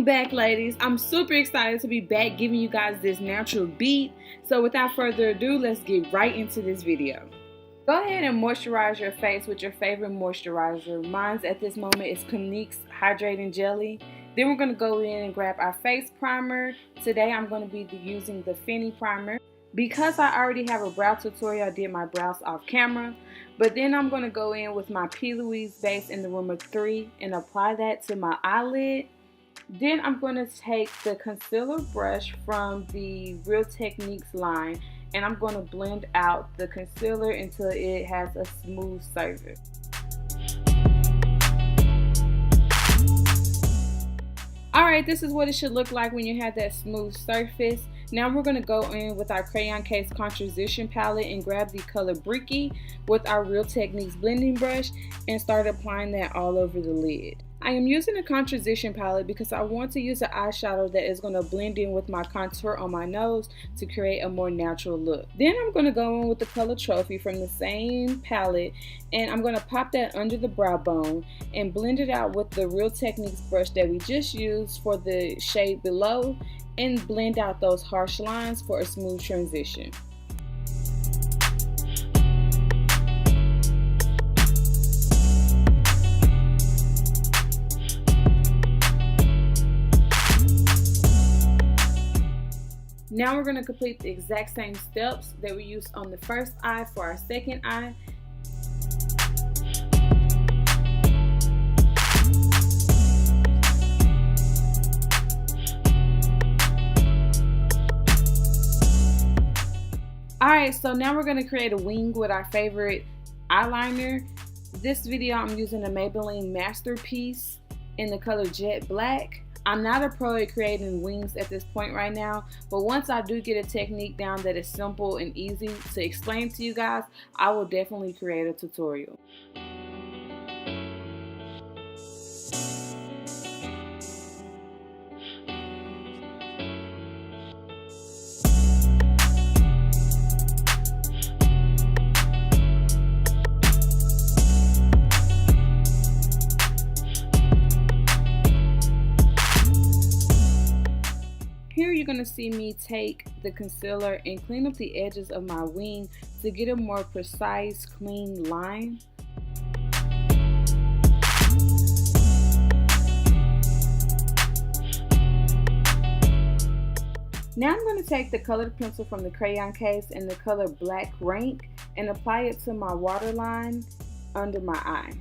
Welcome back, ladies. I'm super excited to be back giving you guys this natural beat. So without further ado, let's get right into this video. Go ahead and moisturize your face with your favorite moisturizer. Mine's at this moment is Clinique's Hydrating Jelly. Then we're going to go in and grab our face primer. Today I'm going to be using the Fenty primer. Because I already have a brow tutorial, I did my brows off camera. But then I'm going to go in with my P. Louise base in the room of 3 and apply that to my eyelid. Then I'm going to take the concealer brush from the Real Techniques line and I'm going to blend out the concealer until it has a smooth surface. Alright, this is what it should look like when you have that smooth surface. Now we're going to go in with our Crayon Case Composition palette and grab the color Bricky with our Real Techniques blending brush and start applying that all over the lid. I am using a Composition palette because I want to use an eyeshadow that is going to blend in with my contour on my nose to create a more natural look. Then I'm going to go in with the color Trophy from the same palette and I'm going to pop that under the brow bone and blend it out with the Real Techniques brush that we just used for the shade below and blend out those harsh lines for a smooth transition. Now we're going to complete the exact same steps that we used on the first eye for our second eye. Alright, so now we're going to create a wing with our favorite eyeliner. This video I'm using a Maybelline Masterpiece in the color Jet Black. I'm not a pro at creating wings at this point right now, but once I do get a technique down that is simple and easy to explain to you guys, I will definitely create a tutorial. Here you're going to see me take the concealer and clean up the edges of my wing to get a more precise, clean line. Now I'm going to take the colored pencil from the crayon case and the color Black Rank and apply it to my waterline under my eye.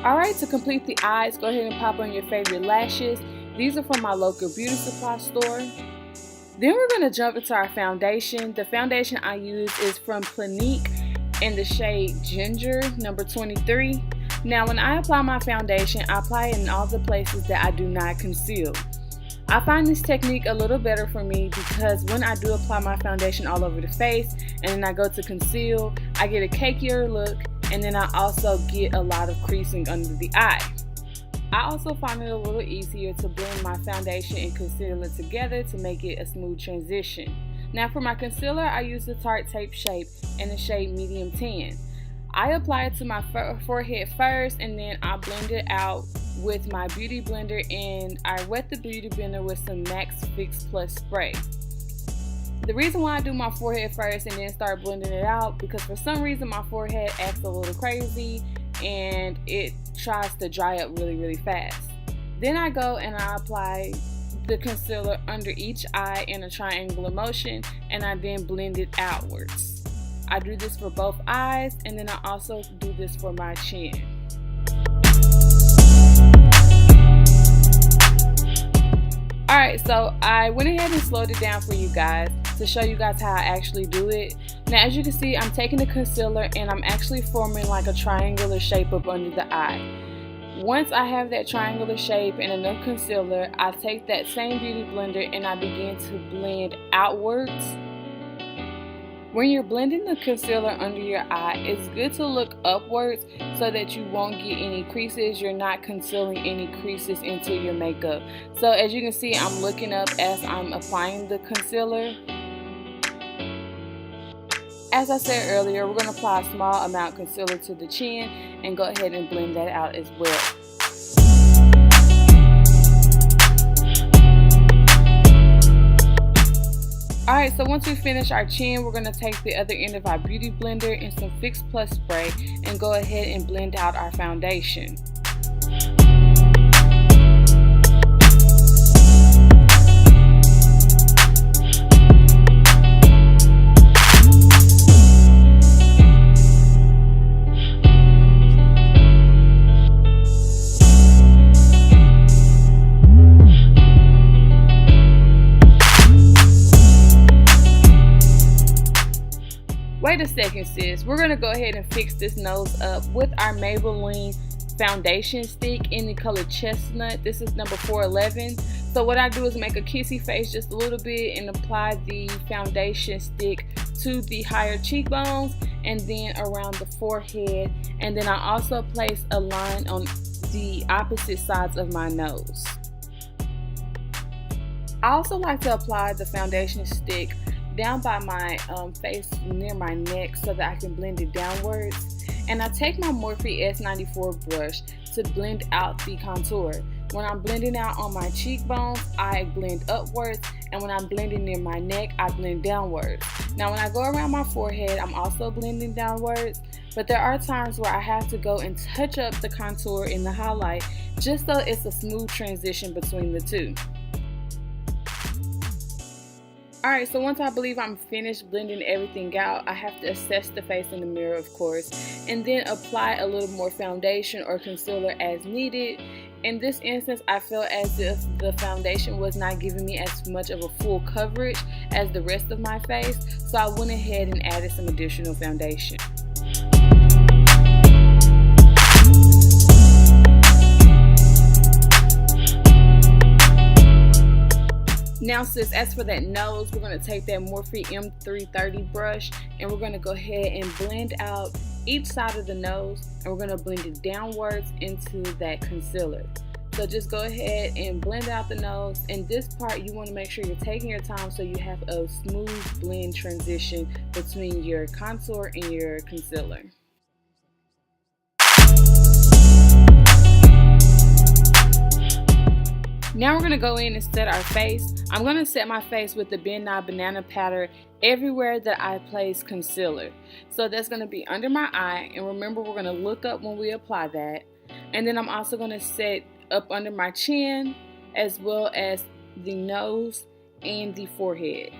Alright, to complete the eyes, go ahead and pop on your favorite lashes. These are from my local beauty supply store. Then we're going to jump into our foundation. The foundation I use is from Clinique in the shade Ginger, number 23. Now when I apply my foundation, I apply it in all the places that I do not conceal. I find this technique a little better for me because when I do apply my foundation all over the face and then I go to conceal, I get a cakier look. And then I also get a lot of creasing under the eye. I also find it a little easier to blend my foundation and concealer together to make it a smooth transition. Now for my concealer, I use the Tarte Tape Shape in the shade Medium Tan. I apply it to my forehead first and then I blend it out with my beauty blender and I wet the beauty blender with some Max Fix Plus spray. The reason why I do my forehead first and then start blending it out because for some reason my forehead acts a little crazy and it tries to dry up really fast. Then I go and I apply the concealer under each eye in a triangular motion and I then blend it outwards. I do this for both eyes and then I also do this for my chin. Alright, so I went ahead and slowed it down for you guys to show you guys how I actually do it. Now as you can see, I'm taking the concealer and I'm actually forming like a triangular shape up under the eye. Once I have that triangular shape and enough concealer, I take that same beauty blender and I begin to blend outwards. When you're blending the concealer under your eye, it's good to look upwards so that you won't get any creases. You're not concealing any creases into your makeup. So as you can see, I'm looking up as I'm applying the concealer. As I said earlier, we're going to apply a small amount of concealer to the chin and go ahead and blend that out as well. Alright, so once we finish our chin, we're going to take the other end of our beauty blender and some Fix Plus spray and go ahead and blend out our foundation. Wait a second, sis. We're going to go ahead and fix this nose up with our Maybelline foundation stick in the color Chestnut. This is number 411. So what I do is make a kissy face just a little bit and apply the foundation stick to the higher cheekbones and then around the forehead. And then I also place a line on the opposite sides of my nose. I also like to apply the foundation stick down by my face near my neck so that I can blend it downwards. And I take my Morphe S94 brush to blend out the contour. When I'm blending out on my cheekbones, I blend upwards, and when I'm blending near my neck, I blend downwards. Now when I go around my forehead, I'm also blending downwards, but there are times where I have to go and touch up the contour in the highlight just so it's a smooth transition between the two. Alright, so once I believe I'm finished blending everything out, I have to assess the face in the mirror, of course, and then apply a little more foundation or concealer as needed. In this instance, I felt as if the foundation was not giving me as much of a full coverage as the rest of my face, so I went ahead and added some additional foundation. Now sis, as for that nose, we're going to take that Morphe M330 brush and we're going to go ahead and blend out each side of the nose, and we're going to blend it downwards into that concealer. So just go ahead and blend out the nose. In this part, you want to make sure you're taking your time so you have a smooth blend transition between your contour and your concealer. Now we're going to go in and set our face. I'm going to set my face with the Nye Banana Powder everywhere that I place concealer. So that's going to be under my eye, and remember we're going to look up when we apply that. And then I'm also going to set up under my chin as well as the nose and the forehead.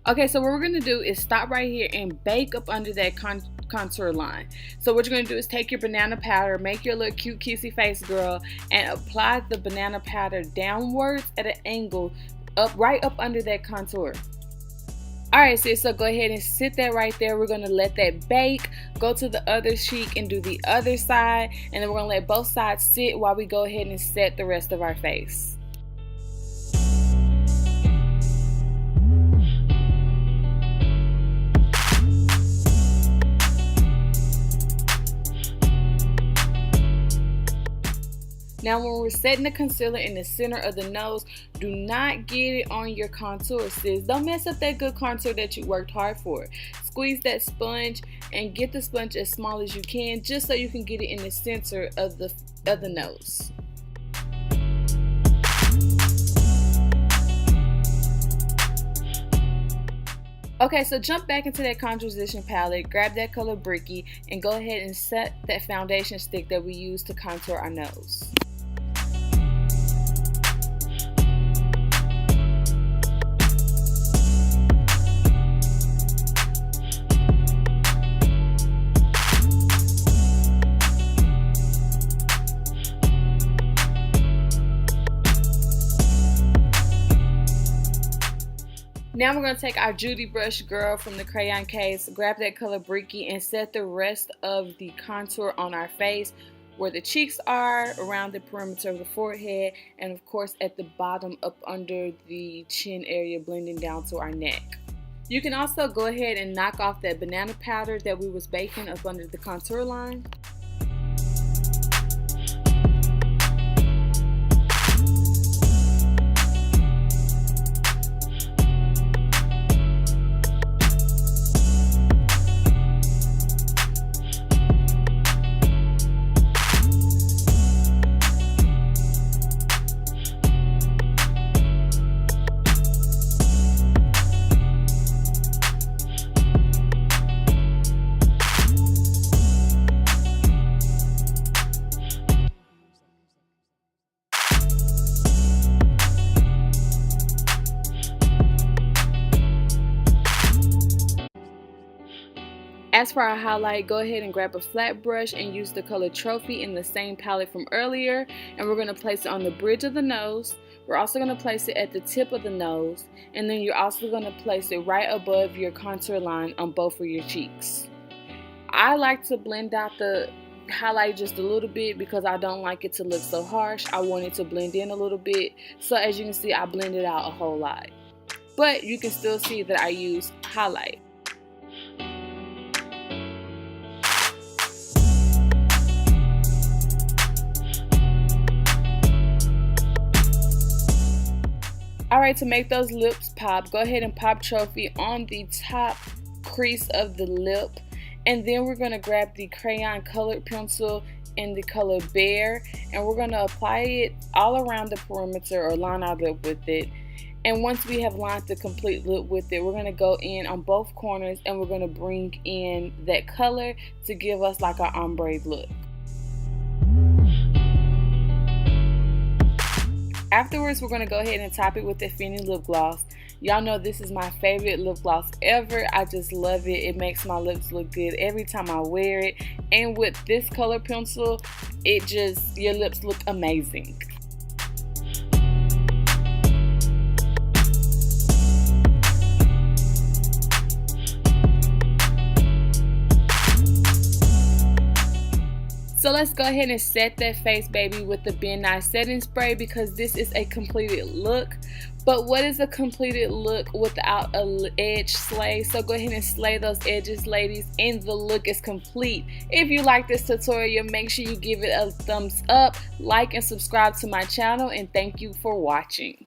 Okay, so what we're going to do is stop right here and bake up under that contour line. So what you're going to do is take your banana powder, make your little cute kissy face girl, and apply the banana powder downwards at an angle right up under that contour. Alright sis, so go ahead and sit that right there. We're going to let that bake, go to the other cheek and do the other side, and then we're going to let both sides sit while we go ahead and set the rest of our face. Now when we're setting the concealer in the center of the nose, do not get it on your contour, sis. Don't mess up that good contour that you worked hard for. Squeeze that sponge and get the sponge as small as you can, just so you can get it in the center of the nose. Okay, so jump back into that Contoursitioon palette, grab that color Bricky, and go ahead and set that foundation stick that we use to contour our nose. Now we're going to take our Judy Brush Girl from the crayon case, grab that color Bricky, and set the rest of the contour on our face where the cheeks are, around the perimeter of the forehead, and of course at the bottom up under the chin area, blending down to our neck. You can also go ahead and knock off that banana powder that we was baking up under the contour line. As for our highlight, go ahead and grab a flat brush and use the color Trophy in the same palette from earlier, and we're going to place it on the bridge of the nose. We're also going to place it at the tip of the nose, and then you're also going to place it right above your contour line on both of your cheeks. I like to blend out the highlight just a little bit because I don't like it to look so harsh. I want it to blend in a little bit, so as you can see, I blended out a whole lot. But you can still see that I use highlight. Alright, to make those lips pop, go ahead and pop Trophy on the top crease of the lip. And then we're going to grab the crayon colored pencil in the color Bear. And we're going to apply it all around the perimeter, or line our lip with it. And once we have lined the complete lip with it, we're going to go in on both corners and we're going to bring in that color to give us like our ombre look. Afterwards, we're going to go ahead and top it with the Fenty lip gloss. Y'all know this is my favorite lip gloss ever. I just love it. It makes my lips look good every time I wear it. And with this color pencil, your lips look amazing. So let's go ahead and set that face, baby, with the Ben Nye setting spray, because this is a completed look. But what is a completed look without an edge slay? So go ahead and slay those edges, ladies, and the look is complete. If you like this tutorial, make sure you give it a thumbs up, like, and subscribe to my channel, and thank you for watching.